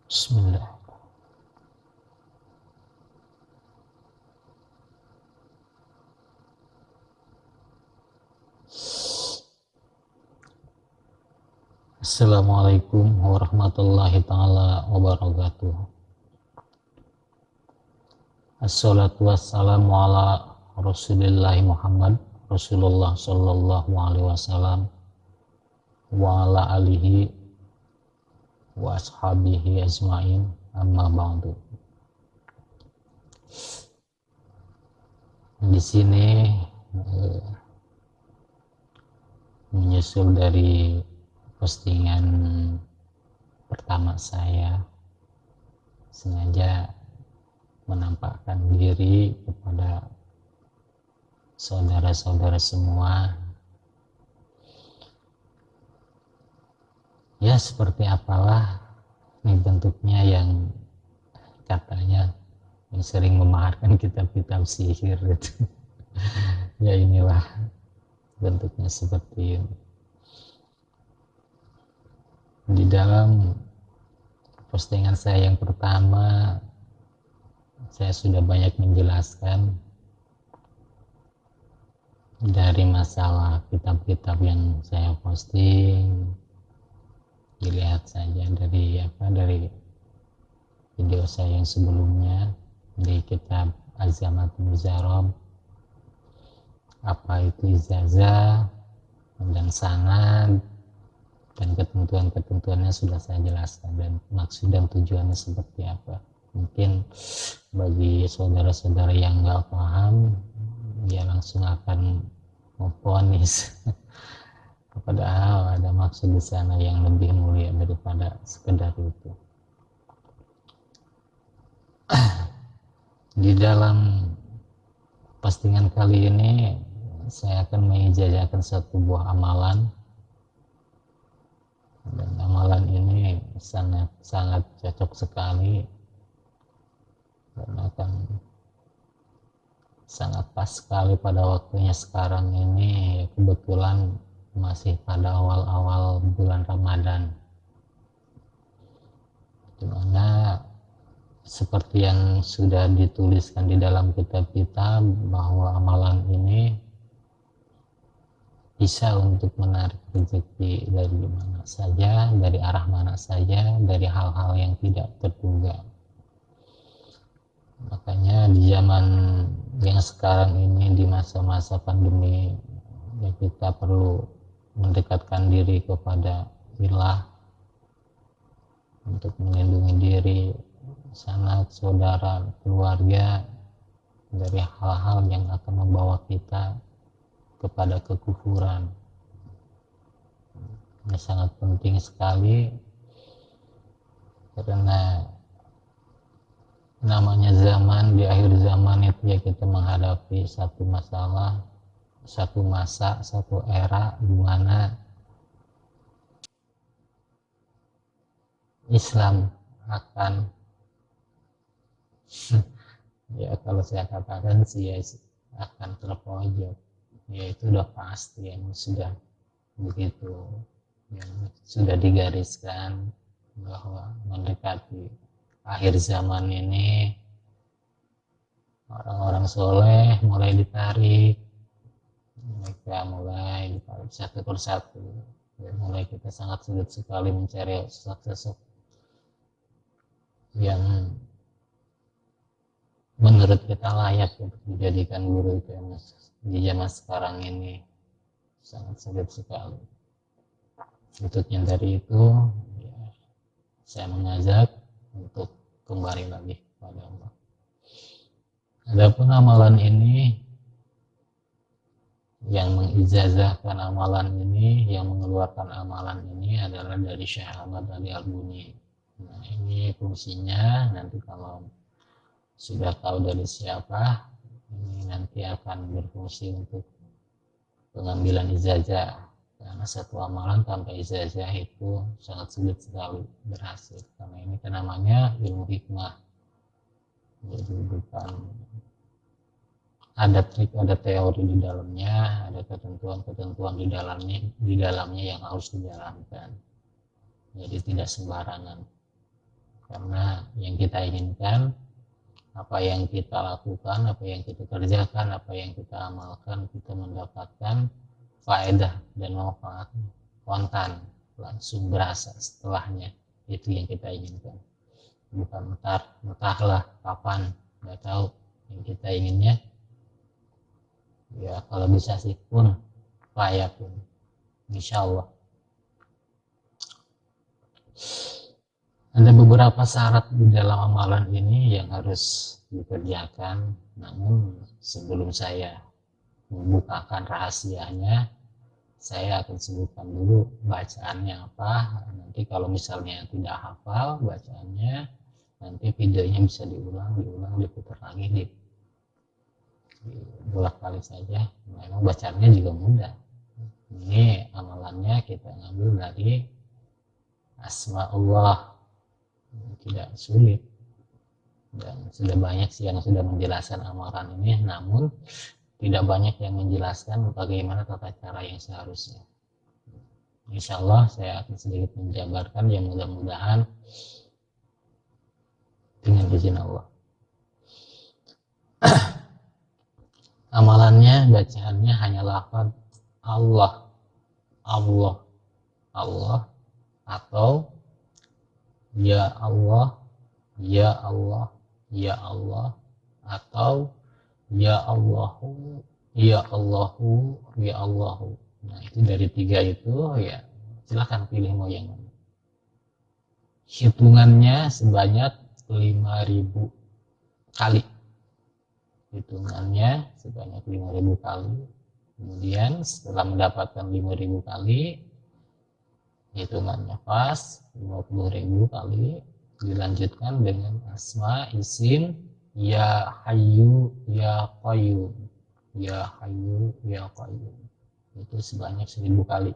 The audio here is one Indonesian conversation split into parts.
Bismillah. Assalamualaikum warahmatullahi taala wabarakatuh. Assalatu wassalamu ala Rasulillahi Muhammad Rasulullah sallallahu alaihi wasallam wa ala alihi wa ashabihi ajmain, amma ba'du. Di sini menyusul dari postingan pertama saya, sengaja menampakkan diri kepada saudara-saudara semua. Ya, seperti apalah ini bentuknya yang katanya yang sering memaharkan kitab-kitab sihir itu. Ya, inilah bentuknya seperti ini. Di dalam postingan saya yang pertama, saya sudah banyak menjelaskan dari masalah kitab-kitab yang saya posting. Dilihat saja dari video saya yang sebelumnya di kitab Az-Zamatul Muzarab, apa itu ijazah dan sanad, dan ketentuan-ketentuannya sudah saya jelaskan, dan maksud dan tujuannya seperti apa. Mungkin bagi saudara-saudara yang nggak paham, dia langsung akan memvonis. Padahal ada maksud di sana yang lebih mulia daripada sekedar itu. Di dalam postingan kali ini saya akan mengijazahkan satu buah amalan, dan amalan ini sangat cocok sekali karena akan sangat pas sekali pada waktunya sekarang ini. Kebetulan masih pada awal-awal bulan Ramadan, dimana seperti yang sudah dituliskan di dalam kitab-kitab bahwa amalan ini bisa untuk menarik rezeki dari mana saja, dari arah mana saja, dari hal-hal yang tidak terduga. Makanya di zaman yang sekarang ini, di masa-masa pandemi, ya kita perlu mendekatkan diri kepada Allah untuk melindungi diri, sanak, saudara, keluarga dari hal-hal yang akan membawa kita kepada kekufuran. Ini sangat penting sekali karena namanya zaman, di akhir zaman itu ya kita menghadapi satu masalah, satu masa, satu era di mana Islam akan ya kalau saya katakan sih ya akan terpojok. Ya itu udah pasti, yang sudah begitu, yang sudah digariskan bahwa mendekati akhir zaman ini orang-orang soleh mulai ditarik, mereka mulai ditarik satu persatu, dan mulai kita sangat sulit sekali mencari sosok-sosok yang menurut kita layak untuk dijadikan guru itu di zaman sekarang ini. Sangat sulit sekali. Untuk dari itu ya, saya mengajak untuk kembali lagi kepada Allah. Adapun amalan ini, yang mengijazahkan amalan ini, yang mengeluarkan amalan ini adalah dari Syekh Ahmad Ali Albuni. Nah, ini fungsinya nanti kalau sudah tahu dari siapa, ini nanti akan berfungsi untuk pengambilan ijazah, karena satu amalan tanpa ijazah itu sangat sulit sekali berhasil, karena ini kan namanya ilmu hikmah. Jadi bukan ada trik, ada teori di dalamnya, ada ketentuan-ketentuan di dalamnya yang harus dijalankan. Jadi tidak sembarangan. karena yang kita inginkan, apa yang kita lakukan, apa yang kita kerjakan, apa yang kita amalkan, kita mendapatkan faedah dan manfaat kontan, langsung berasa setelahnya. Itu yang kita inginkan, bukan entahlah kapan, nggak tahu. Yang kita inginnya ya kalau bisa sih pun pun, insya Allah. Ada beberapa syarat di dalam amalan ini yang harus dikerjakan, namun sebelum saya membukakan rahasianya, saya akan sebutkan dulu bacaannya apa. Nanti kalau misalnya tidak hafal bacaannya, nanti videonya bisa diulang, diputar lagi, bolak balik saja. Memang bacaannya juga mudah. Ini amalannya kita ngambil dari Asma Allah, tidak sulit, dan sudah banyak sih yang sudah menjelaskan amalan ini, namun tidak banyak yang menjelaskan bagaimana tata cara yang seharusnya. Insya Allah saya akan sedikit menjabarkan yang mudah-mudahan dengan izin Allah. Amalannya, bacaannya hanya lafaz Allah, Allah, Allah, atau Ya Allah, Ya Allah, Ya Allah, atau Ya Allahu, Ya Allahu, Ya Allahu. Nah itu dari tiga itu ya silahkan pilih mau yang mana. Hitungannya sebanyak 5.000 kali. Hitungannya sebanyak 5.000 kali. Kemudian setelah mendapatkan 5.000 kali, hitungannya pas 50.000 kali, dilanjutkan dengan asma isim Ya Hayyu Ya Qayyum, Ya Hayyu Ya Qayyum, itu sebanyak 1.000 kali.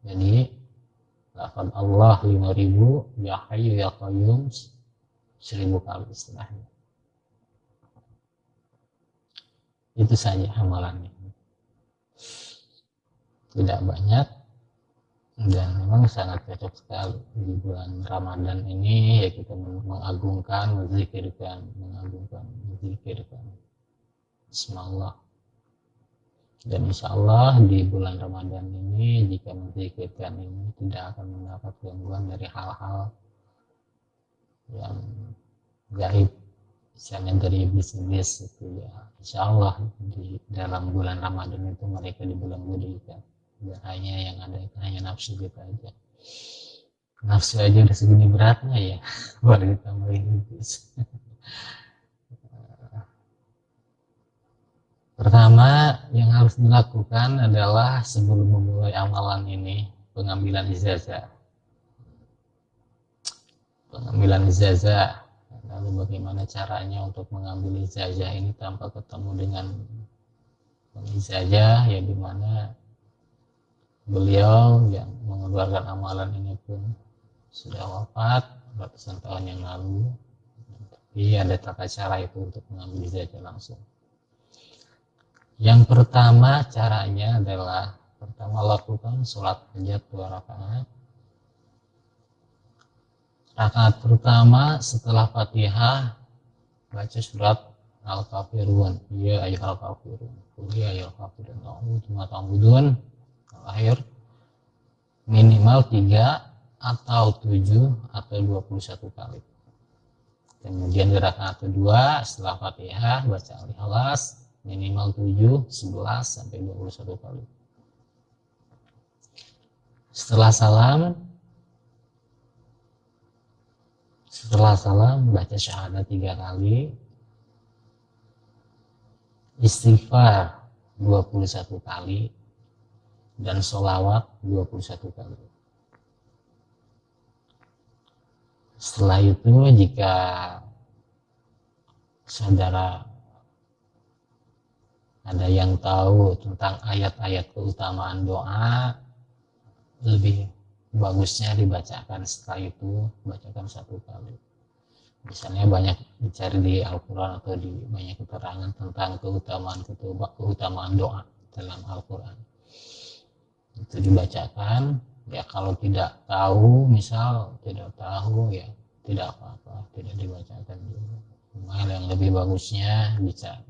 Jadi lafaz Allah 5.000, Ya Hayyu Ya Qayyum 1.000 kali istilahnya. Itu saja amalannya, tidak banyak, dan memang sangat cocok sekali di bulan Ramadan ini ya, kita mengagungkan, menzikirkan Bismillah. Dan insya Allah di bulan Ramadan ini jika menzikirkan ini tidak akan mendapat gangguan dari hal-hal yang gaib, misalnya dari iblis-iblis itu ya. Insya Allah di dalam bulan Ramadan itu mereka dibulan-bulikan. Dan hanya yang ada itu hanya nafsu kita aja. Nafsu aja udah segini beratnya ya, baru ditambahin iblis. Pertama yang harus dilakukan adalah sebelum memulai amalan ini, pengambilan ijazah. Lalu bagaimana caranya untuk mengambil ijazah ini tanpa ketemu dengan pengijazah, ya dimana beliau yang mengeluarkan amalan ini pun sudah wafat ratusan tahun yang lalu, tapi ada tata cara itu untuk mengambil ijazah langsung. Yang pertama caranya adalah lakukan sholat hajat 2 rakaat. Rakaat pertama setelah Fatihah baca surat Al-Kafirun, ya ayyuhal kafirun, ya ayyuhal kafirun, a'udzu ma ta'budun, akhir minimal 3 atau 7 atau 21 kali. Kemudian di rakaat kedua setelah Fatihah baca Al-Ikhlas minimal 7, 11 sampai 21 kali. Setelah salam baca syahadat 3 kali, istighfar 21 kali, dan sholawat 21 kali. Setelah itu jika saudara ada yang tahu tentang ayat-ayat keutamaan doa, lebih bagusnya dibacakan setelah itu, bacakan 1 kali. Misalnya banyak dicari di Al-Quran atau di banyak keterangan tentang keutamaan doa dalam Al-Quran, itu dibacakan. Ya kalau tidak tahu, misal tidak tahu ya tidak apa-apa, tidak dibacakan juga. Cuma yang lebih bagusnya bisa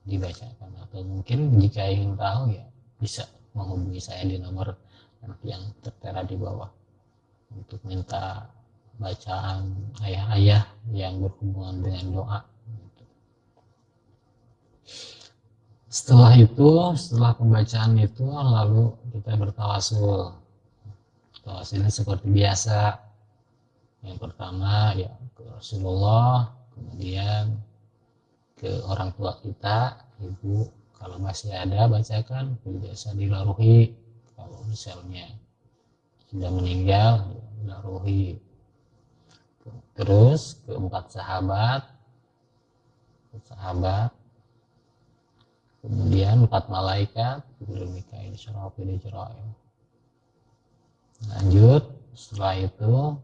dibacakan, atau mungkin jika ingin tahu ya bisa menghubungi saya di nomor yang tertera di bawah untuk minta bacaan ayah-ayah yang berhubungan dengan doa. Setelah pembacaan itu lalu kita bertawasul. Tawasulnya seperti biasa. Yang pertama ya ke Rasulullah, kemudian ke orang tua kita, ibu kalau masih ada bacakan, biasa dilaruhi. Kalau misalnya sudah meninggal dilaruhi. Terus ke empat sahabat, kemudian empat malaikat, Jibril, Mikail, Israfil, Israil. Lanjut setelah itu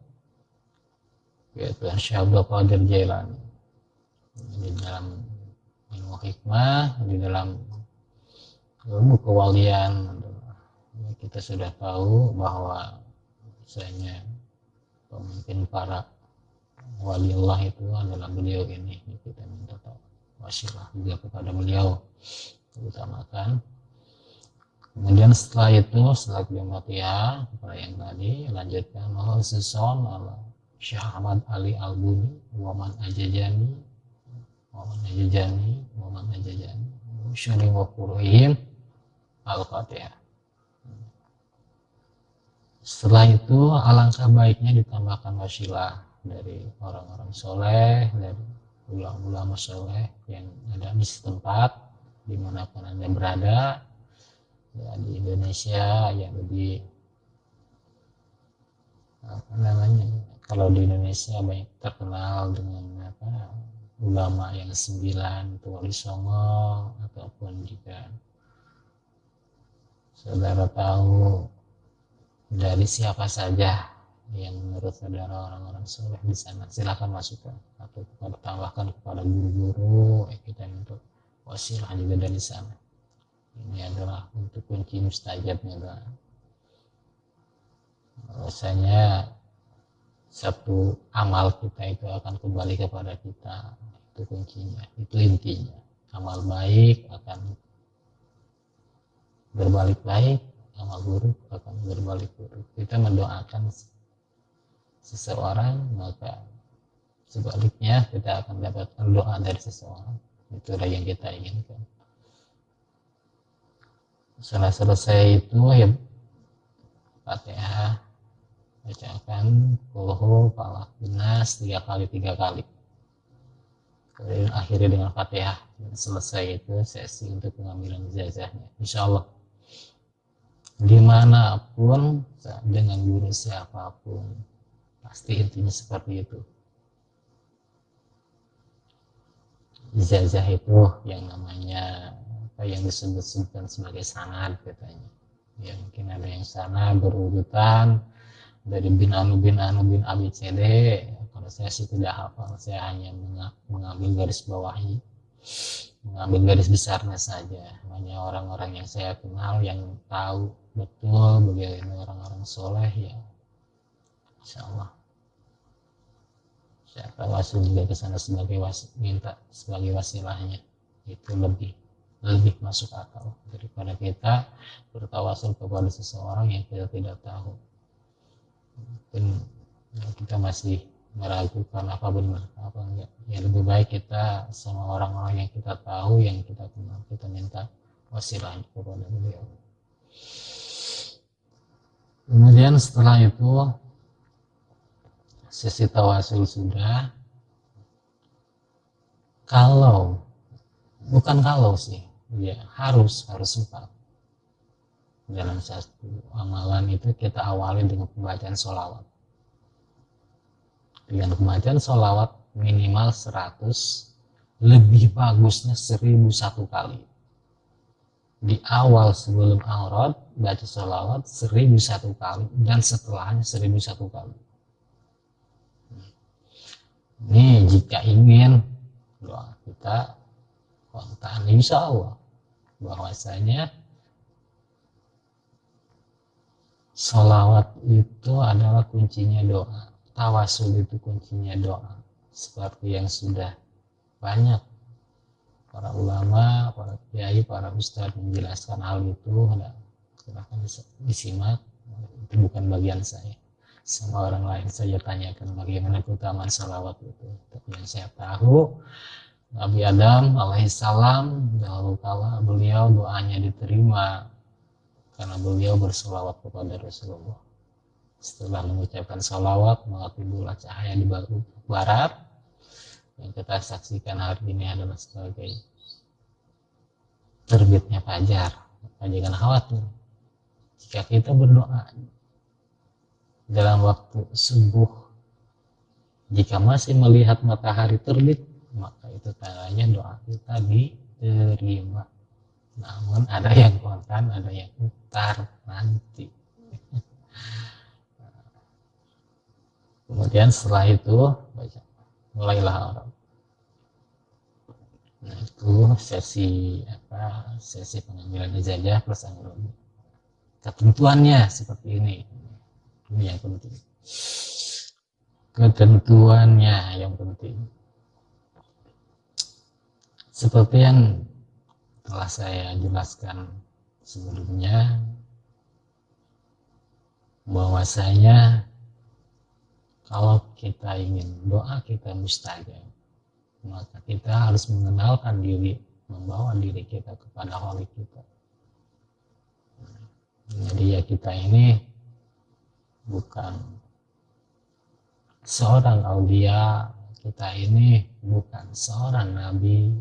yaitu Syekh Abdul Qadir Jailani. Di dalam ilmu hikmah, di dalam ilmu kewalian, kita sudah tahu bahwa misalnya pemimpin para waliullah itu adalah beliau ini. Kita minta wasilah juga kepada beliau, utamakan. Kemudian setelah itu, setelah Fatihah kepada yang tadi, lanjutkan Allah seson Allah Syekh Ahmad Ali Al-Buni, waman ajajani syuri wa qurihim Al-Fatihah. Setelah itu alangkah baiknya ditambahkan wasilah dari orang-orang soleh, dari ulama-ulama soleh yang ada di setempat dimanapun Anda berada. Ya, di Indonesia yang lebih kalau di Indonesia banyak terkenal dengan ulama yang 9 itu Wali Songo, ataupun jika saudara tahu dari siapa saja yang menurut saudara orang-orang soleh di sana, silakan masukkan atau tambahkan kepada guru-guru kita untuk wasilah juga dari sana. Ini adalah untuk kunci mustajabnya doa. Rasanya satu amal kita itu akan kembali kepada kita, itu kuncinya, itu intinya. Amal baik akan berbalik baik, amal buruk akan berbalik buruk. Kita mendoakan seseorang, maka sebaliknya kita akan dapat doa dari seseorang. Itulah yang kita inginkan. Setelah selesai itu ya Fatihah, bacakan Qul Falaq Nas 3 kali. Kemudian akhiri dengan Fatihah. Selesai itu sesi untuk pengambilan ijazahnya. Insyaallah dimanapun dengan guru siapapun pasti intinya seperti itu. Ijazah itu yang namanya yang disebut-sebutkan sebagai sanad katanya. Ya mungkin ada yang sana berurutan dari bin ABCD. Kalau saya sih tidak hafal, saya hanya mengambil garis bawahnya, mengambil garis besarnya saja. Hanya orang-orang yang saya kenal yang tahu betul bagaimana orang-orang soleh ya, insyaallah saya tawasul juga ke sana minta sebagai wasilahnya. Itu lebih masuk akal daripada kita bertawasul kepada seseorang yang kita tidak tahu. Mungkin kita masih meragukan apa benar apa enggak. Ya lebih baik kita sama orang-orang yang kita tahu, yang kita kenal, kita minta wasilahnya kepada beliau. Kemudian setelah itu sesi tawasul sudah. Harus sempat. Dalam satu amalan itu kita awali dengan pembacaan sholawat. Dengan pembacaan sholawat minimal 100, lebih bagusnya 1001 kali. Di awal sebelum aurat baca sholawat 1001 kali dan setelahnya 1001 kali. Ini jika ingin doa kita kontan, insya Allah bahwasanya sholawat itu adalah kuncinya doa. tawasul itu kuncinya doa, seperti yang sudah banyak para ulama, para kiai, para ustadz menjelaskan hal itu. Nah, silahkan disimak, itu bukan bagian saya. Sama orang lain saya tanyakan bagaimana keutamaan salawat itu. Tapi yang saya tahu, Nabi Adam alaihissalam dahulu kala beliau doanya diterima karena beliau berselawat kepada Rasulullah. Setelah mengucapkan salawat, maka timbullah cahaya di barat. Yang kita saksikan hari ini adalah sebagai terbitnya fajar. Maka jangan khawatir jika kita berdoa dalam waktu subuh, jika masih melihat matahari terbit, maka itu tandanya doa kita diterima. Namun ada yang kontan, ada yang ntar nanti. Kemudian setelah itu baca mulailah orang. Nah, itu sesi pengambilan ijazah plus agronomi. Ketentuannya seperti ini yang penting. Ketentuannya yang penting. Seperti yang telah saya jelaskan sebelumnya, bahwasanya kalau kita ingin doa kita mustajab, maka kita harus mengenalkan diri, membawa diri kita kepada Khalik kita. Jadi ya kita ini bukan seorang aulia, kita ini bukan seorang nabi,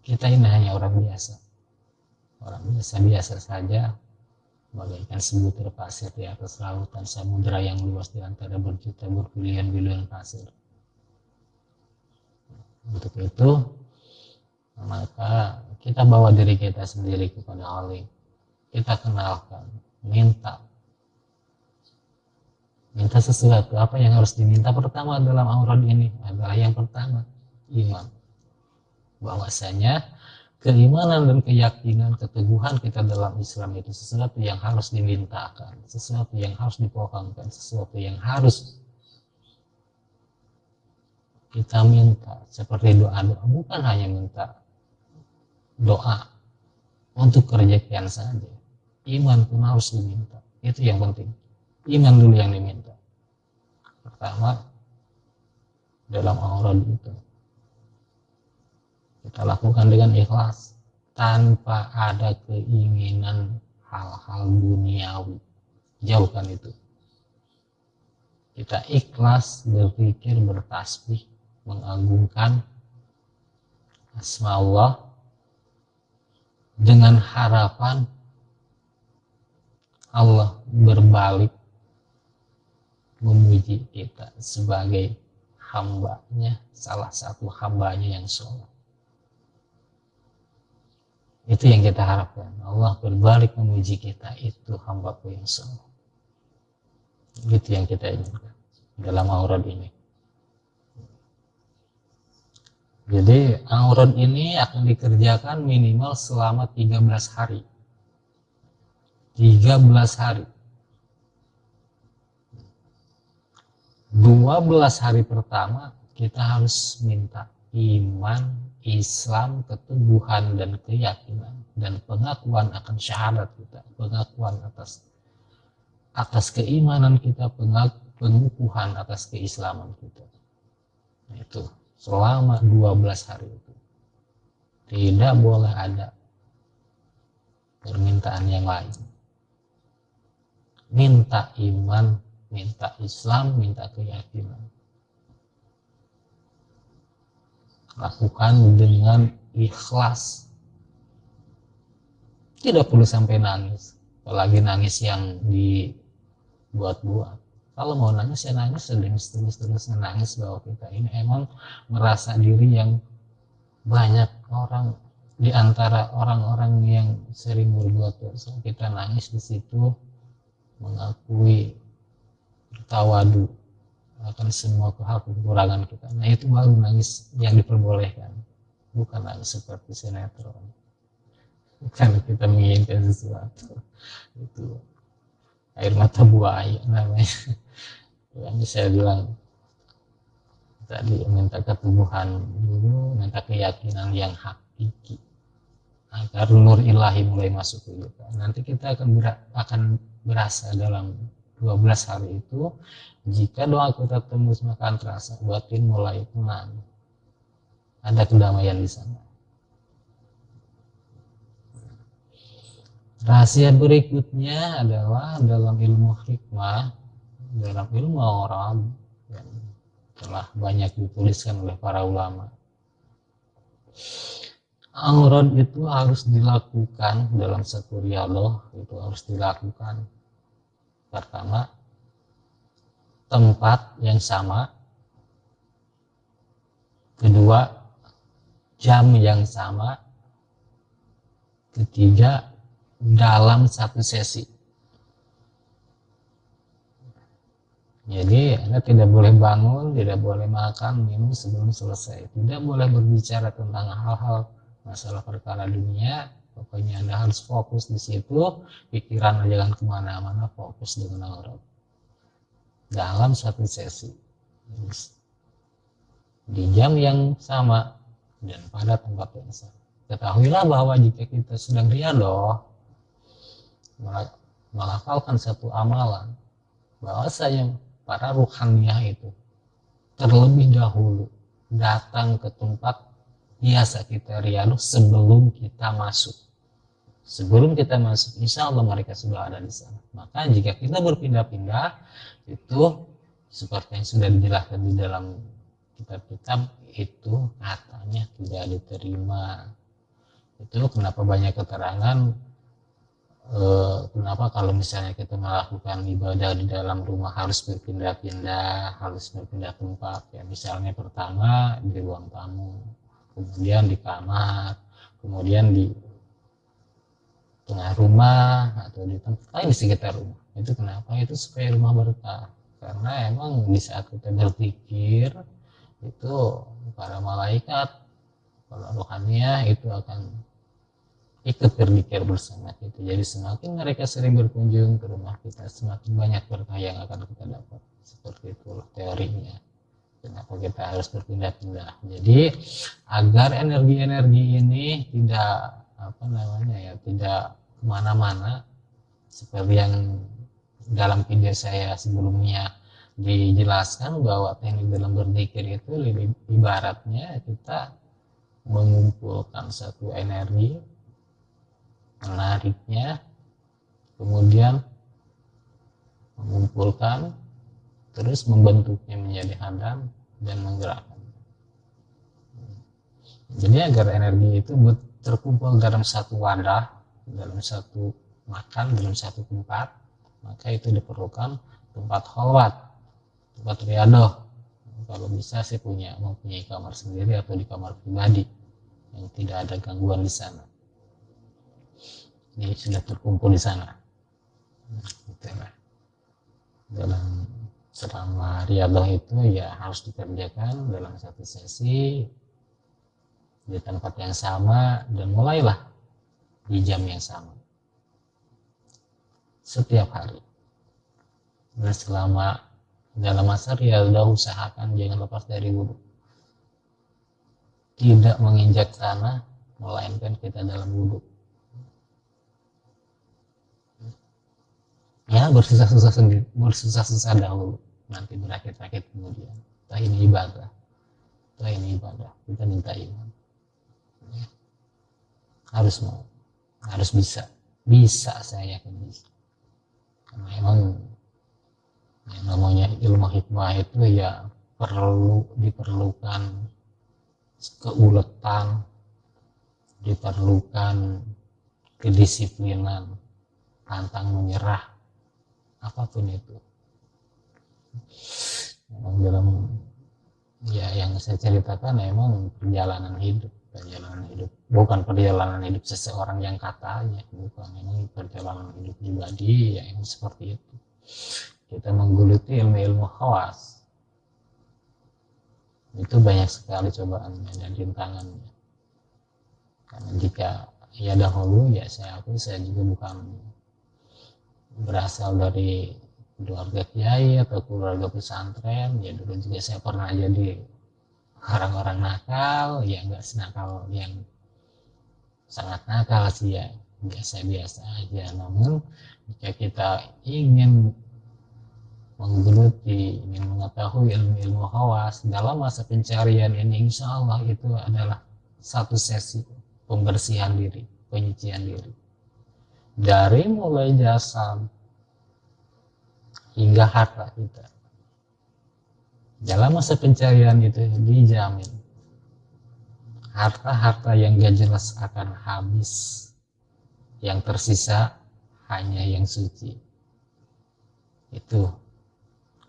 kita ini hanya orang biasa saja, bagaikan sebutir pasir di atas lautan samudera yang luas di antara berjuta berbilion-bilion pasir. Untuk itu, maka kita bawa diri kita sendiri kepada Allah. Kita kenalkan, minta sesuatu. Apa yang harus diminta pertama dalam aurat ini adalah yang pertama, iman. Bahwasanya keimanan dan keyakinan, keteguhan kita dalam Islam itu sesuatu yang harus dimintakan, sesuatu yang harus dipohongkan, sesuatu yang harus kita minta. Seperti doa-doa, bukan hanya minta doa untuk kerejekian saja, iman pun harus diminta. Itu yang penting, iman dulu yang diminta pertama dalam aurat itu. Kita lakukan dengan ikhlas, tanpa ada keinginan hal-hal duniawi. Jauhkan itu. Kita ikhlas berpikir, bertasbih, mengagungkan asma Allah dengan harapan Allah berbalik memuji kita sebagai hambanya, salah satu hambanya yang soleh. Itu yang kita harapkan, Allah berbalik memuji kita, itu hambaku yang soleh. Itu yang kita inginkan dalam aurat ini. Jadi aurat ini akan dikerjakan minimal selama 13 hari. 13 hari. 12 hari pertama kita harus minta iman, Islam, keteguhan dan keyakinan dan pengakuan akan syahadat kita, pengakuan atas keimanan kita, pengukuhan atas keislaman kita. Nah, itu selama 12 hari itu tidak boleh ada permintaan yang lain. Minta iman, minta Islam, minta keyakinan. Lakukan dengan ikhlas. Tidak perlu sampai nangis, apalagi nangis yang dibuat-buat. Kalau mau nangis ya nangis, terus nangis bahwa kita ini emang merasa diri yang banyak orang di antara orang-orang yang sering berbuat dosa. Kita nangis di situ mengakui, tawadu akan semua kekurangan kita. Nah itu baru nangis yang diperbolehkan, bukan nangis seperti sinetron karena kita menginginkan sesuatu. Itu air mata buaya namanya. Yang saya bilang tadi, minta ketubuhan dulu, minta keyakinan yang hakiki agar nur ilahi mulai masuk ke kita. Nanti kita akan berasa dalam 12 hari itu, jika doa kita tembus maka terasa batin mulai tenang, ada kedamaian di sana. Rahasia berikutnya adalah dalam ilmu hikmah, dalam ilmu Arab yang telah banyak dituliskan oleh para ulama. Aurad itu harus dilakukan dalam satu riadoh, itu harus dilakukan. Pertama, tempat yang sama. Kedua, jam yang sama. Ketiga, dalam satu sesi. Jadi Anda tidak boleh bangun, tidak boleh makan, minum sebelum selesai. Tidak boleh berbicara tentang hal-hal masalah perkara dunia. Pokoknya Anda harus fokus di situ, pikiran jangan kemana-mana, fokus dengan aurat. Dalam satu sesi. Di jam yang sama dan pada tempat yang sama. Ketahuilah bahwa jika kita sedang riadoh, melafalkan satu amalan, bahwasanya para ruhaniyah itu terlebih dahulu datang ke tempat biasa kita riadoh sebelum kita masuk. Sebelum kita masuk, insya Allah mereka sudah ada di sana. Maka jika kita berpindah-pindah, itu seperti yang sudah dijelaskan di dalam kitab-kitab, itu katanya tidak diterima. Itu kenapa banyak keterangan, kenapa kalau misalnya kita melakukan ibadah di dalam rumah harus berpindah-pindah, harus berpindah tempat. Ya misalnya pertama di ruang tamu, kemudian di kamar, kemudian di tengah rumah atau di tempat lain di sekitar rumah. Itu kenapa? Itu supaya rumah berkah. Karena emang di saat kita berzikir itu para malaikat, para rohaniah itu akan ikut berzikir bersama kita. Jadi semakin mereka sering berkunjung ke rumah kita, semakin banyak berkah yang akan kita dapat. Seperti itulah teorinya. Kenapa kita harus berpindah-pindah? Jadi agar energi-energi ini tidak tidak kemana-mana, seperti yang dalam video saya sebelumnya dijelaskan bahwa teknik dalam berzikir itu ibaratnya kita mengumpulkan satu energi, menariknya, kemudian mengumpulkan, terus membentuknya menjadi hadam dan menggerakkan. Jadi agar energi itu terkumpul dalam satu wadah, dalam satu makan, dalam satu tempat, maka itu diperlukan tempat khalwat, tempat riadoh. Kalau bisa sih mempunyai kamar sendiri atau di kamar pribadi yang tidak ada gangguan di sana. Ini sudah terkumpul di sana. Dalam selama riadoh itu ya harus dikerjakan dalam satu sesi di tempat yang sama, dan mulailah di jam yang sama setiap hari. Dan selama dalam masa riadoh usahakan jangan lepas dari wudhu, tidak menginjak tanah melainkan kita dalam wudhu. Ya bersusah-susah dahulu, nanti berakit-rakit kemudian. Ini ibadah, kita minta iman. Harus mau, harus bisa saya yakin bisa. Karena emang yang namanya ilmu hikmah itu ya diperlukan keuletan, diperlukan kedisiplinan, pantang menyerah, apapun itu. Memang dalam yang saya ceritakan emang perjalanan hidup, bukan perjalanan hidup seseorang yang katanya, bukan, ini perjalanan hidup pribadi yang seperti itu. Kita menggeluti ilmu-ilmu khawas, itu banyak sekali cobaannya dan rintangannya. Karena jika dahulu saya juga bukan berasal dari keluarga kiai atau keluarga pesantren. Ya dulu juga saya pernah jadi orang-orang nakal, ya nggak senakal yang sangat nakal sih ya, biasa-biasa aja. Namun jika kita ingin menggeluti, ingin mengetahui ilmu-ilmu khawas dalam masa pencarian ini, insya Allah itu adalah satu sesi pembersihan diri, penyucian diri. Dari mulai jasad hingga harta kita. Dalam masa pencarian itu dijamin harta-harta yang gak jelas akan habis. Yang tersisa hanya yang suci. Itu.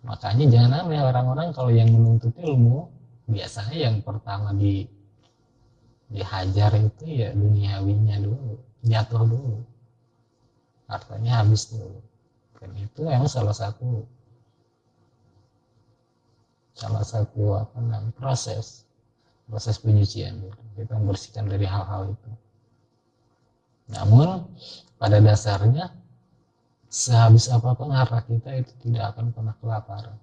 Makanya jangan aneh orang-orang kalau yang menuntut ilmu, biasanya yang pertama dihajar itu ya duniawinya dulu, jatuh dulu. Hartanya habis dulu. Dan itu memang salah satu apa namanya proses penyucian kita membersihkan dari hal-hal itu. Namun pada dasarnya sehabis apapun harta kita itu tidak akan pernah kelaparan,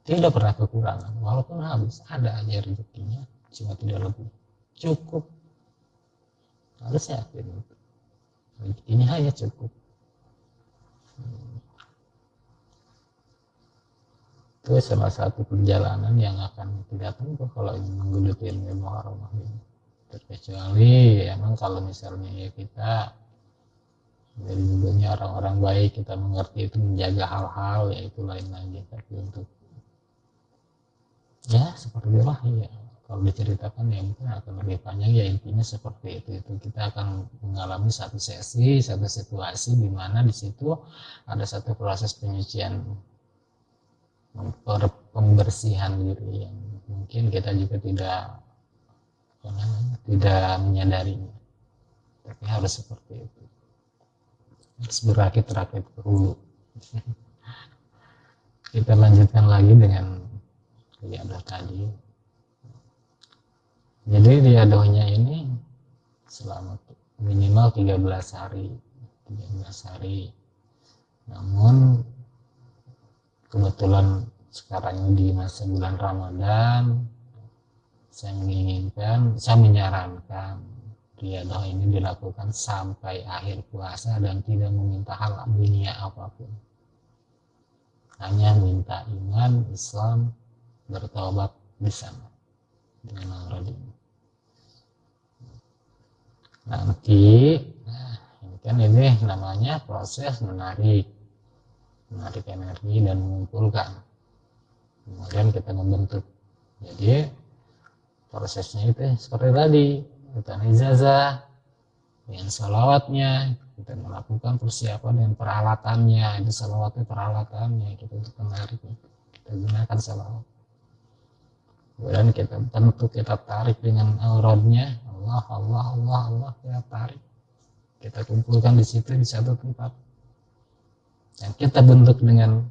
tidak pernah kekurangan. Walaupun habis ada aja rezekinya, cuma tidak lebih, cukup. Harus yakin itu rezekinya hanya cukup. Itu salah satu perjalanan yang akan kita tempuh kalau ingin menggeluti ilmu haramah ini. Terkecuali emang kalau misalnya ya kita dari dulunya orang-orang baik, kita mengerti itu, menjaga hal-hal, ya itu lain lagi. Tapi untuk ya seperti itulah ya, kalau diceritakan ya mungkin akan lebih panjang. Ya intinya seperti itu kita akan mengalami satu sesi, satu situasi di mana di situ ada satu proses penyucian, pembersihan diri yang mungkin kita juga tidak menyadarinya, tapi harus seperti itu, harus berakit-rakit ke hulu. Kita lanjutkan lagi dengan riadah tadi. Jadi riadahnya ini selama minimal 13 hari. Namun kebetulan sekarang ini di masa bulan Ramadan, saya menyarankan riadah ini dilakukan sampai akhir puasa dan tidak meminta hal dunia apapun. Hanya minta iman, Islam, bertobat di sana dengan aurat ini. Nanti, ini namanya proses menarik energi dan mengumpulkan. Kemudian kita membentuk. Jadi prosesnya itu seperti tadi, kita ijazah dengan salawatnya, kita melakukan persiapan dengan peralatannya. Itu salawatnya peralatannya kita untuk menarik, kita gunakan salawat. Kemudian kita bentuk, kita tarik dengan auratnya, Allah, kita tarik, kita kumpulkan di situ di satu tempat, dan kita bentuk dengan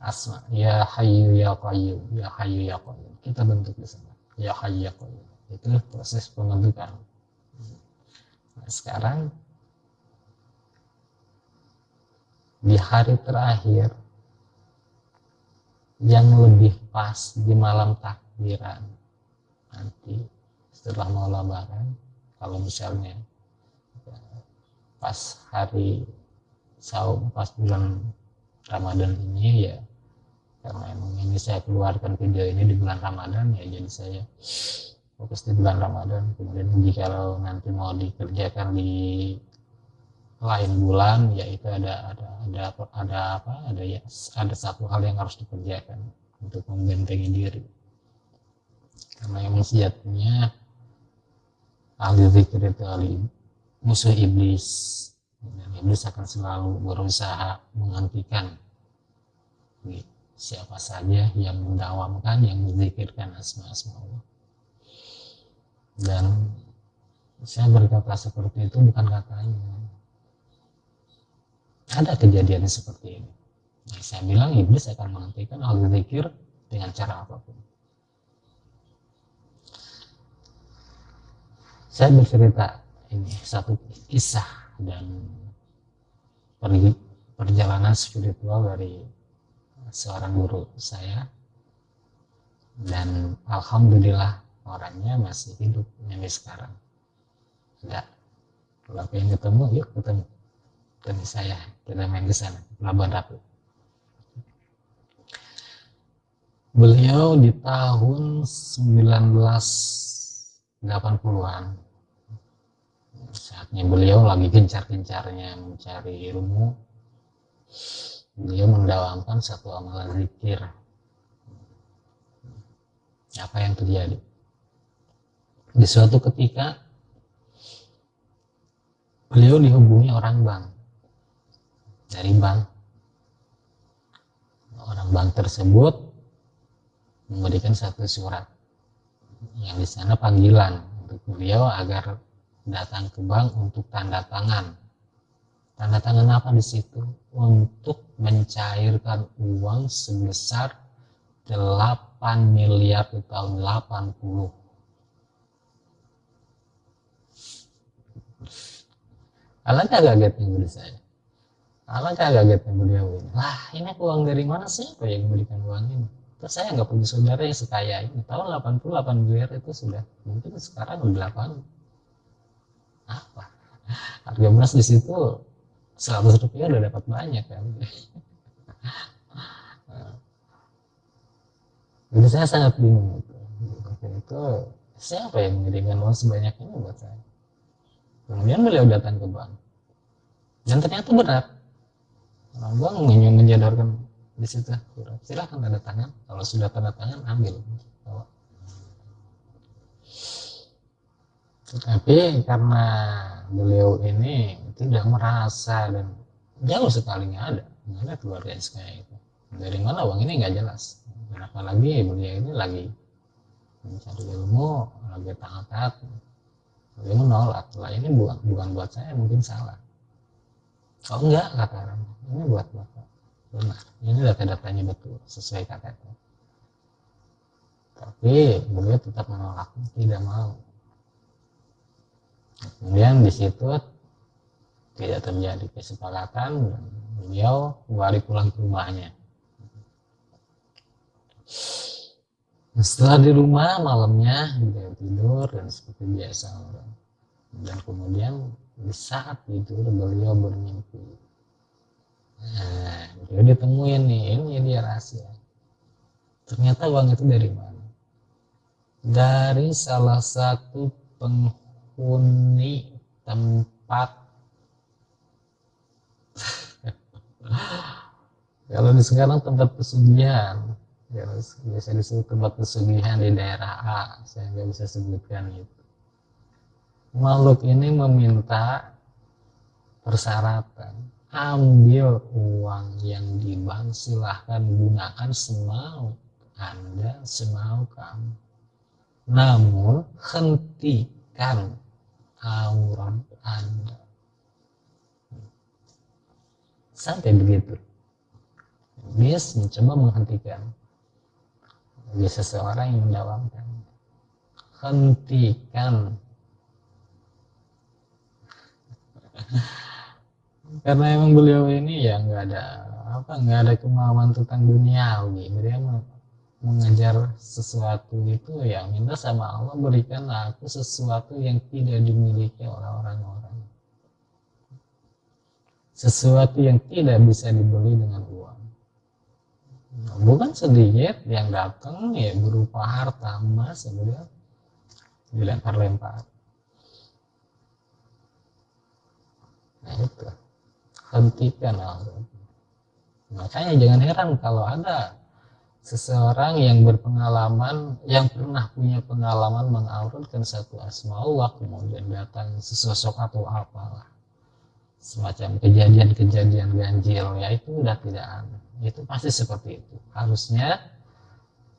asma ya Hayyu ya Qayyum, ya Hayyu ya Qayyum, kita bentuk di sana ya Hayyu ya Qayyum. Itu proses pembentukan. Nah, sekarang di hari terakhir yang lebih pas di malam takbiran nanti setelah mau lebaran, kalau misalnya pas hari saum, pas bulan Ramadan ini ya, karena emang ini saya keluarkan video ini di bulan Ramadan ya, jadi saya fokus di bulan Ramadan. Kemudian jika nanti mau dikerjakan di lain bulan, yaitu ada satu hal yang harus dikerjakan untuk membentengi diri, karena emang sejatinya ahli zikir itu musuh iblis, dan iblis akan selalu berusaha menghentikan siapa saja yang mendawamkan, yang menzikirkan asma-asma Allah. Dan saya berkata seperti itu bukan katanya, ada kejadian seperti ini. Nah, saya bilang iblis akan menghentikan ahli zikir dengan cara apapun. Saya bercerita ini satu kisah dan perjalanan spiritual dari seorang guru saya, dan alhamdulillah orangnya masih hidup sampai sekarang. Ada, kalau pengen ketemu, yuk ketemu saya, kita main ke sana, Labuan Ratu. Beliau di tahun 1980-an, saatnya beliau lagi gencar-gencarnya mencari ilmu, beliau mendawamkan satu amalan zikir. Apa yang terjadi? Di suatu ketika beliau dihubungi orang bank, dari bank. Orang bank tersebut memberikan satu surat yang di sana panggilan untuk beliau agar datang ke bank untuk tanda tangan. Tanda tangan apa di situ? Untuk mencairkan uang sebesar 8 miliar di tahun 80. Alangkah kagetnya beli saya. Alangkah kagetnya beliau ini. Lah, ini uang dari mana sih? Siapa yang memberikan uang ini? Terus saya nggak punya saudara yang sekaya ini. Tahun 88 miliar itu sudah, mungkin sekarang udah 8. Apa? Harga beras di situ 100 rupiah udah dapat banyak kan. Jadi saya sangat bingung itu siapa yang mengirimkan uang sebanyak ini buat saya. Kemudian beliau datang ke bank, dan ternyata benar, orang bank menjadwalkan di situ, silahkan tanda tangan, kalau sudah tanda tangan ambil. Tetapi karena beliau ini tidak merasa, dan jauh sekali nggak ada keluarga yang sekaya itu. Dari mana uang ini nggak jelas. Dan apalagi beliau ini lagi mencari ilmu, lagi taat. Beliau menolak, lah ini bukan buat saya, mungkin salah. Oh enggak, kata orang, ini buat bapak. Benar, ini data-datanya betul, sesuai KTP. Tapi beliau tetap menolak, tidak mau. Kemudian di situ tidak terjadi kesepakatan, dan beliau kembali pulang ke rumahnya. Setelah di rumah, malamnya beliau tidur dan seperti biasa orang. Dan kemudian di saat tidur beliau bermimpi. Nah, beliau ditemuin nih, ini dia rahasia. Ternyata uang itu dari mana? Dari salah satu penghuni tempat, kalau di sekarang tempat pesugihan, ya biasa disebut tempat pesugihan di daerah A, saya nggak bisa sebutkan itu. Makhluk ini meminta persyaratan, ambil uang yang di bank, silahkan gunakan semau Anda, semau kamu, namun hentikan aurat Anda. Sampai begitu, Iblis mencoba menghentikan. Bagi seseorang yang mendawamkan, hentikan. Karena emang beliau ini ya nggak ada kemauan tentang duniawi. Beliau mengejar sesuatu itu ya minta sama Allah, berikan aku sesuatu yang tidak dimiliki oleh orang-orang, sesuatu yang tidak bisa dibeli dengan uang. Bukan sedikit yang datang ya berupa harta emas, beliau dilempar-lempar. Nah itu, hentikan aurat. Makanya jangan heran kalau ada seseorang yang berpengalaman, yang pernah punya pengalaman mengauratkan satu asma Allah, kemudian datang sesosok atau apalah, semacam kejadian-kejadian ganjil, ya itu udah tidak aneh. Itu pasti seperti itu. Harusnya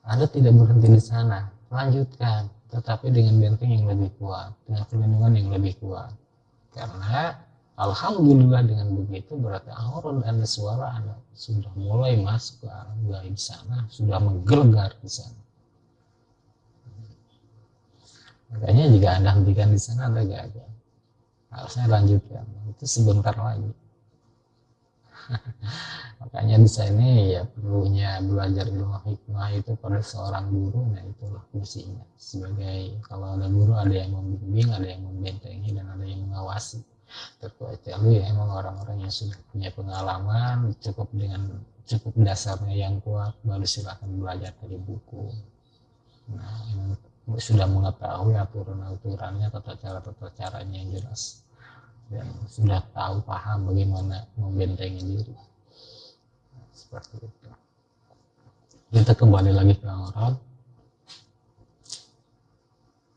Anda tidak berhenti di sana, lanjutkan, tetapi dengan benteng yang lebih kuat, dengan perlindungan yang lebih kuat. Karena alhamdulillah dengan begitu berarti aurat Anda, suara Anda sudah mulai masuk ke arah gaib sana, sudah menggelegar di sana. Makanya jika Anda hentikan di sana, Anda gagal. Harusnya lanjutkan, itu sebentar lagi. Makanya di sini ya perlunya belajar ilmu hikmah itu pada seorang guru. Nah itulah fungsinya, sebagai kalau ada guru ada yang membimbing, ada yang membentengi, dan ada yang mengawasi. Terkecuali ya emang orang-orang yang sudah punya pengalaman, cukup dasarnya yang kuat, baru silakan belajar dari buku. Nah yang sudah mengetahui aturan-aturannya, tata caranya yang jelas, dan sudah tahu paham bagaimana membentengi diri. Seperti itu. Kita kembali lagi ke aurat.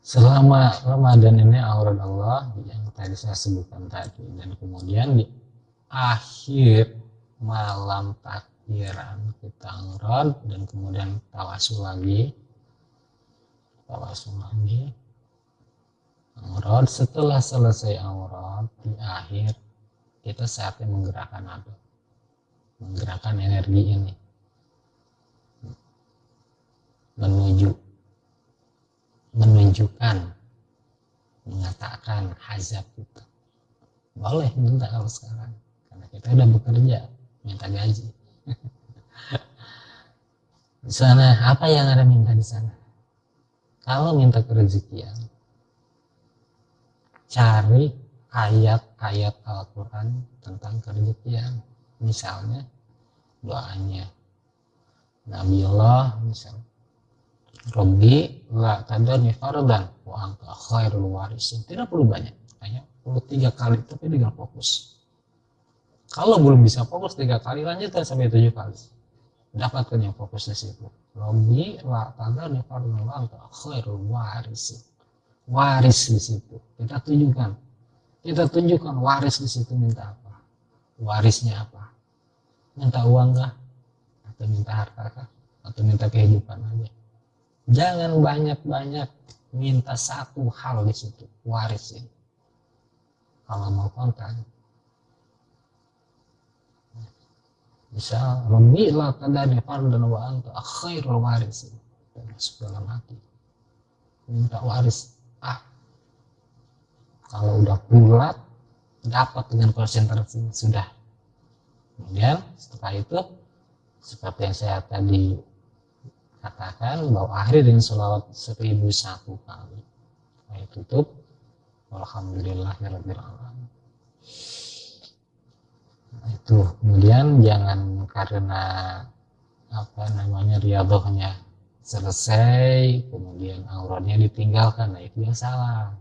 Selama Ramadan ini aurat Allah yang tadi saya sebutkan tadi, dan kemudian di akhir malam takbiran kita aurat, dan kemudian tawasul lagi aurat. Setelah selesai aurat di akhir, kita saatnya menggerakkan apa? Menggerakkan energi ini menunjukkan, mengatakan hazab itu. Boleh minta kalau sekarang, karena kita udah bekerja, minta gaji. Di sana apa yang ada minta di sana? Kalau minta kerezekian, cari ayat-ayat Al-Quran tentang kerezekian. Misalnya doanya Nabiullah, misalnya Robbi la tadarni fardan wa anta khairul warisin. Tidak perlu banyak, hanya perlu 3 kali, tapi dengan fokus. Kalau belum bisa fokus 3 kali, lanjutkan sampai 7 kali. Dapatkan yang fokus di situ. Robbi la tadarni fardan wa anta khairul warisin. Waris di situ. Kita tunjukkan waris di situ. Minta apa? Warisnya apa? Minta uang kah? Atau minta harta kah? Atau minta kehidupan aja? Jangan banyak-banyak, minta satu hal di situ, warisin. Kalau mau kontan, misal Rabbi la tadani fardan wa anta khairul warisin, dan masuk dalam hati, minta waris. Kalau udah bulat, dapat dengan konsentrasi sudah. Kemudian setelah itu, seperti yang saya tadi katakan, bahwa akhir dengan sholawat 1001 kali. Saya tutup, alhamdulillahirabbil alamin. Nah, itu kemudian jangan karena riyadhahnya selesai kemudian auratnya ditinggalkan. Nah itu yang salah.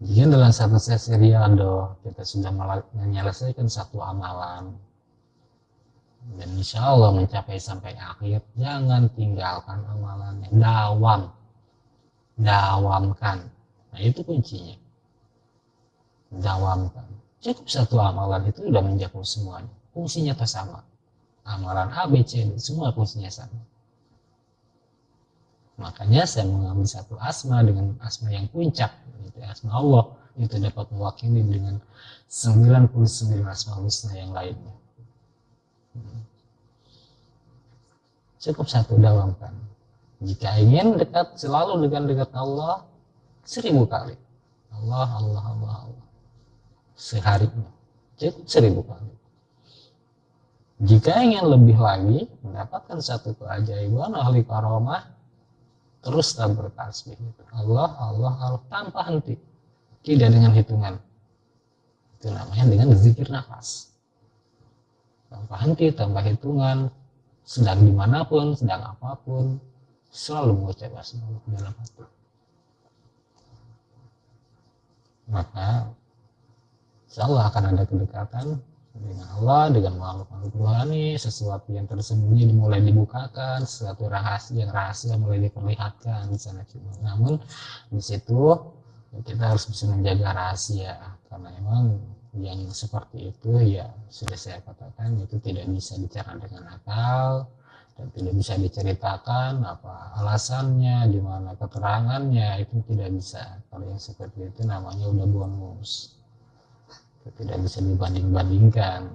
Jika dalam satu sesi riyadhah kita sudah menyelesaikan satu amalan dan insya Allah mencapai sampai akhir, jangan tinggalkan amalannya, dawamkan. Nah itu kuncinya, dawamkan. Cukup satu amalan itu sudah mencakup semuanya, fungsinya sama. Amalan A, B, C, D, semua fungsinya sama. Makanya saya mengambil satu asma dengan asma yang puncak, itu asma Allah, itu dapat mewakili dengan 99 asma husna yang lainnya. Cukup satu, dawamkan. Jika ingin selalu dekat Allah, 1000 kali. Allah. Seharinya. Cukup 1000 kali. Jika ingin lebih lagi, mendapatkan satu keajaiban ahli karomah, teruslah bertasbih. Allah, tanpa henti. Tidak dengan hitungan. Itu namanya dengan zikir nafas. Tanpa henti, tanpa hitungan. Sedang dimanapun, sedang apapun, selalu mengucap asma dalam hati. Maka insya Allah akan ada kedekatan dengan Allah, dengan makhluk rohani. Sesuatu yang tersembunyi mulai dibukakan, sesuatu rahasia mulai diperlihatkan di sana. Namun di situ kita harus bisa menjaga rahasia, karena memang yang seperti itu ya sudah saya katakan, itu tidak bisa bicara dengan akal dan tidak bisa diceritakan apa alasannya, di mana keterangannya, itu tidak bisa. Kalau yang seperti itu namanya udah bonus, itu tidak bisa dibanding-bandingkan,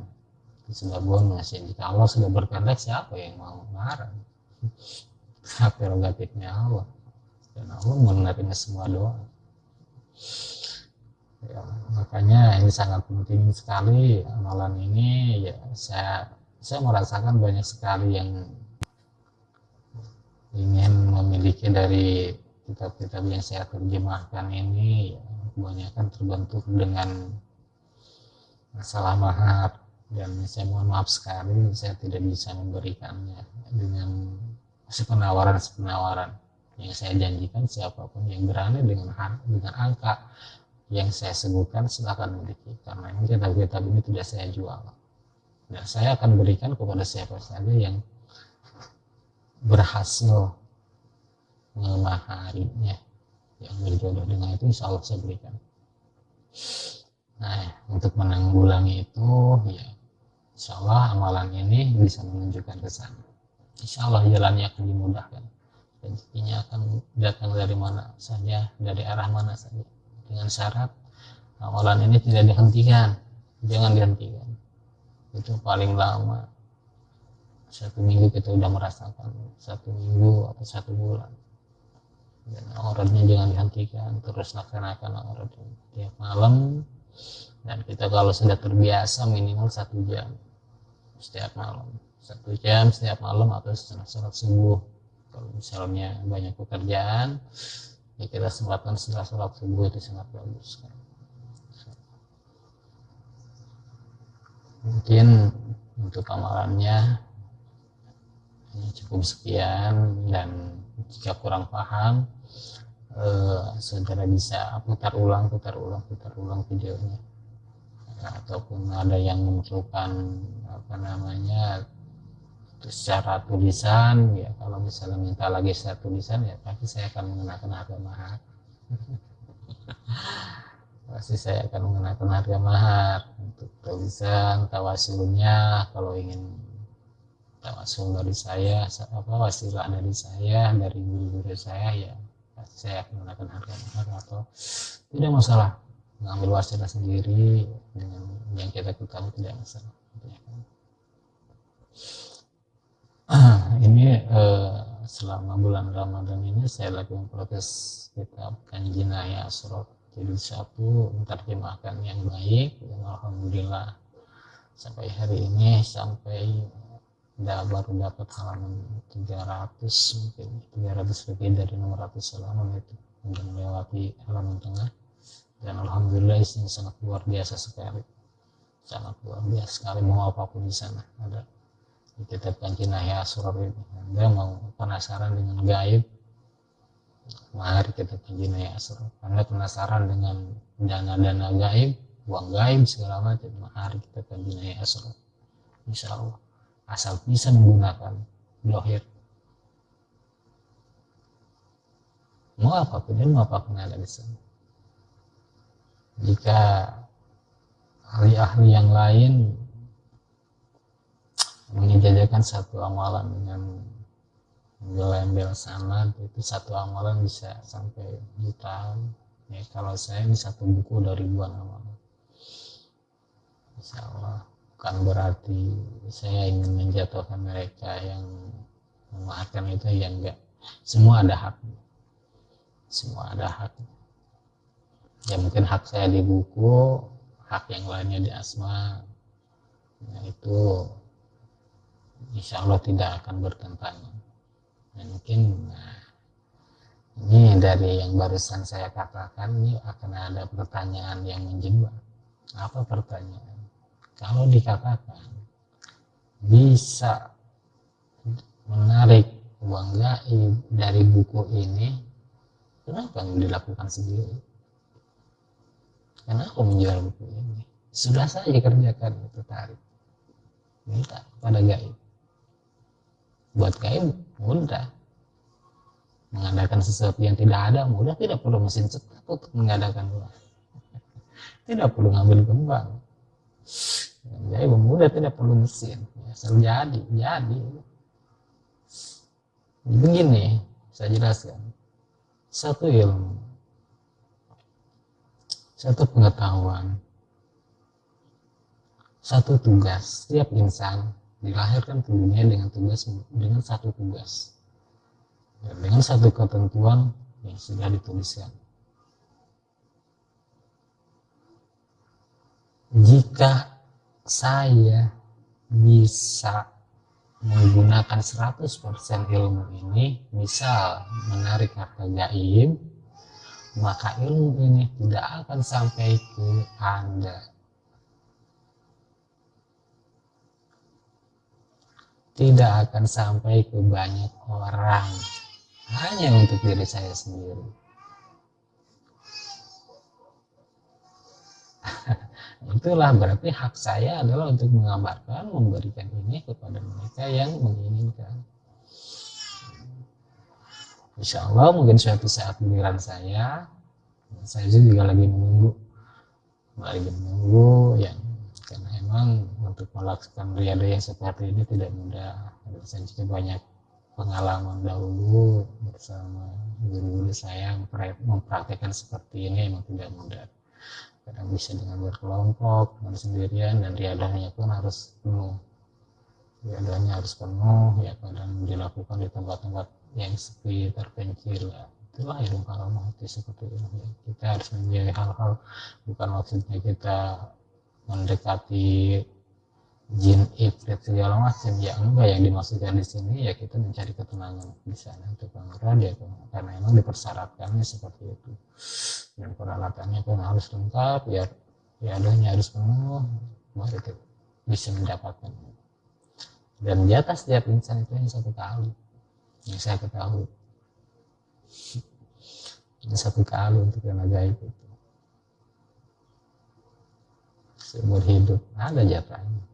itu sudah bonus ya. Jika Allah sudah berkehendak, siapa yang mau melarang? Hak prerogatifnya Allah, dan Allah menerima semua doa. Ya, makanya ini sangat penting sekali amalan ini. Ya, saya merasakan banyak sekali yang ingin memiliki dari kitab-kitab yang saya terjemahkan ini, ya, kebanyakan terbentuk dengan masalah mahar, dan saya mohon maaf sekali saya tidak bisa memberikannya dengan penawaran yang saya janjikan. Siapapun yang berani dengan angka yang saya sebutkan silakan miliki, karena ini kitab-kitab ini tidak saya jual, dan saya akan berikan kepada siapa saja yang berhasil memaharinya, yang berjodoh dengan itu, insya Allah saya berikan. Nah, untuk menanggulangi itu, ya insya Allah amalan ini bisa menunjukkan ke sana. Insya Allah jalannya akan dimudahkan, rezekinya akan datang dari mana saja, dari arah mana saja, dengan syarat amalan ini tidak dihentikan. Jangan dihentikan, itu paling lama 1 minggu kita udah merasakan, 1 minggu atau 1 bulan. Dan auratnya jangan dihentikan, terus laksanakan aurat tiap malam. Dan kita kalau sudah terbiasa minimal 1 jam setiap malam, 1 jam setiap malam, atau setelah sholat subuh. Kalau misalnya banyak pekerjaan, ya kita sempatkan setelah sholat subuh, itu sangat bagus. Mungkin untuk amalannya ini cukup sekian, dan jika kurang paham, saudara bisa putar ulang videonya, ataupun ada yang memerlukan secara tulisan, ya kalau misalnya minta lagi secara tulisan, ya pasti saya akan mengenakan harga mahar. Untuk tulisan tawasulnya. Kalau ingin tawasul dari saya, wasilah dari saya, dari guru-guru saya, ya pasti saya akan menggunakan harga mahar, atau tidak masalah mengambil wasilah sendiri dengan yang kita ketahui, tidak masalah. Ini selama bulan Ramadan ini saya lakukan proses kitab Kanji Naya Asror jadi satu, menerjemahkan yang baik, dan alhamdulillah sampai hari ini baru dapat halaman 300, mungkin 300 lebih dari 600 halaman, itu sudah melewati halaman tengah, dan alhamdulillah isinya sangat luar biasa sekali, mau apapun di sana ada di kitab Kanji Naya Asror ini. Anda mau penasaran dengan gaib, mari kita Kanji Naya Asror. Anda penasaran dengan dana-dana gaib, uang gaib segala macam, mari kita Kanji Naya Asror. Insya Allah, asal bisa menggunakan dohir, mau apapun ada di sana. Jika ahli-ahli yang lain menjajakan satu amalan dengan embel-embel sanad, itu satu amalan bisa sampai jutaan. Ya, kalau saya ini satu buku dari ribuan amalan. Insya Allah bukan berarti saya ingin menjatuhkan mereka yang memaafkan itu, ya enggak. Semua ada hak. Ya mungkin hak saya di buku, hak yang lainnya di asma, nah itu insya Allah tidak akan bertentangan. Mungkin ini dari yang barusan saya katakan, ini akan ada pertanyaan yang menjebak. Apa pertanyaan? Kalau dikatakan bisa menarik uang gaib dari buku ini, kenapa dilakukan sendiri? Kenapa menjual buku ini? Sudah saya kerjakan itu, tarik, minta pada gaib. Buat gaib mudah, mengadakan sesuatu yang tidak ada mudah, tidak perlu mesin cetak untuk mengadakan uang, tidak perlu ngambil kembang. Gaib mudah, tidak perlu mesin, asal jadi. Begini saya jelaskan, satu ilmu, satu pengetahuan, satu tugas. Setiap insan dilahirkan ke dunia dengan satu tugas, dan dengan satu ketentuan yang sudah dituliskan. Jika saya bisa menggunakan 100% ilmu ini, misal menarik harta gaib, maka ilmu ini tidak akan sampai ke Anda, tidak akan sampai ke banyak orang, hanya untuk diri saya sendiri. Itulah berarti hak saya adalah untuk mengabarkan, memberikan ini kepada mereka yang menginginkan. Insya Allah mungkin suatu saat giliran saya juga lagi menunggu yang, karena emang untuk melakukan riada yang seperti ini tidak mudah. Saya juga banyak pengalaman dahulu bersama guru-guru saya mempraktekkan seperti ini, emang tidak mudah. Kadang bisa dengan berkelompok, dengan sendirian, dan riadahnya pun harus penuh. Riadahnya harus penuh, ya kadang dilakukan di tempat-tempat yang sepi, terpencil. Ya. Itulah ilmu karamah itu seperti ini. Ya. Kita harus menjadi hal-hal, bukan maksudnya kita mendekati jin, ifrit segala macam, ya enggak. Yang dimaksudkan di sini ya kita mencari ketenangan di sana untuk dia, karena memang dipersyaratkannya seperti itu, dan peralatannya pun harus lengkap, ya adanya harus penuh, baru itu bisa mendapatkan. Dan di atas setiap insan itu hanya satu kali yang saya ketahui, hanya satu kali untuk yang gaib itu seumur hidup ada jatahnya.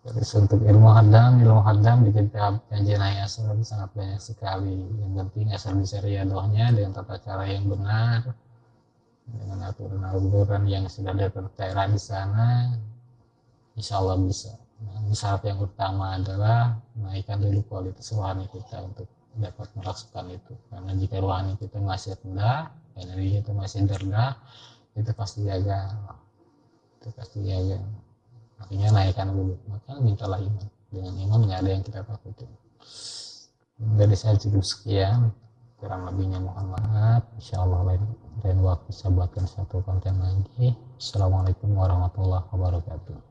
Terus untuk ilmu hadam di kitab kajian asal itu sangat banyak sekali. Yang penting asal bisa riadohnya dengan tata cara yang benar, dengan aturan-aturan yang sudah tertera di sana, insya Allah bisa. Nah, syarat yang utama adalah naikkan dulu kualitas rohani kita untuk dapat melakukan itu. Karena jika rohani kita masih rendah, energi kita masih rendah, itu pasti gagal. Artinya naikkan dulu, maka mintalah iman. Dengan iman nggak ada yang kita takutin. Dari saya cukup sekian, kurang lebihnya mohon maaf. Insyaallah lain waktu saya buatkan satu konten lagi. Assalamualaikum warahmatullahi wabarakatuh.